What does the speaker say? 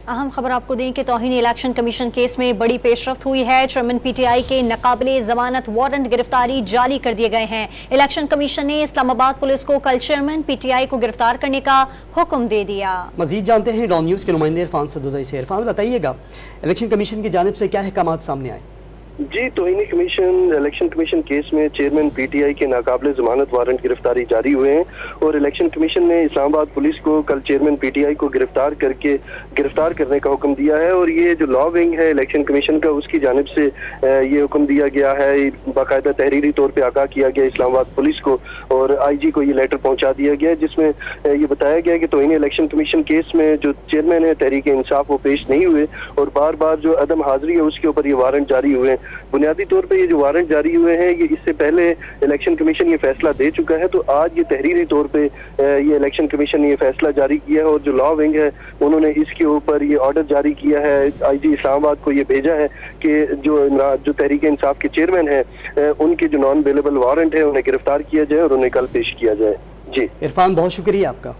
अहम खबर आपको दें कि तौहीन इलेक्शन कमीशन केस में बड़ी पेशरफ्त हुई है। चेयरमैन पीटीआई के नाकाबिले जमानत वारंट गिरफ्तारी जारी कर दिए गए हैं। इलेक्शन कमीशन ने इस्लामाबाद पुलिस को कल चेयरमैन पीटीआई को गिरफ्तार करने का हुक्म दे दिया। मजीद जानते हैं डॉन न्यूज के नुमाइंदे इरफान सदुजाई से। इरफान, बताइएगा इलेक्शन कमीशन की जानिब से क्या अहकाम सामने आए? जी, तौहीनी कमीशन इलेक्शन कमीशन केस में चेयरमैन पीटीआई के नाकाबिले जमानत वारंट गिरफ्तारी जारी हुए हैं और इलेक्शन कमीशन ने इस्लामाबाद पुलिस को कल चेयरमैन पीटीआई को गिरफ्तार करने का हुक्म दिया है। और ये जो लॉ विंग है इलेक्शन कमीशन का, उसकी जानिब से ये हुक्म दिया गया है, बाकायदा तहरीरी तौर पर आगाह किया गया इस्लामाबाद पुलिस को और IG को ये लेटर पहुंचा दिया गया, जिसमें ये बताया गया कि तौहीनी इलेक्शन कमीशन केस में जो चेयरमैन है तहरीक इंसाफ वो पेश नहीं हुए और बार बार जो अदम हाजिरी है उसके ऊपर ये वारंट जारी हुए। बुनियादी तौर पे ये जो वारंट जारी हुए हैं ये इससे पहले इलेक्शन कमीशन ये फैसला दे चुका है, तो आज ये तहरीरी तौर पे ये इलेक्शन कमीशन ने ये फैसला जारी किया है और जो लॉ विंग है उन्होंने इसके ऊपर ये ऑर्डर जारी किया है, IG इस्लामाबाद को ये भेजा है कि जो तहरीक इंसाफ के चेयरमैन है उनके जो नॉन अवेलेबल वारंट है उन्हें गिरफ्तार किया जाए और उन्हें कल पेश किया जाए। जी इरफान, बहुत शुक्रिया आपका।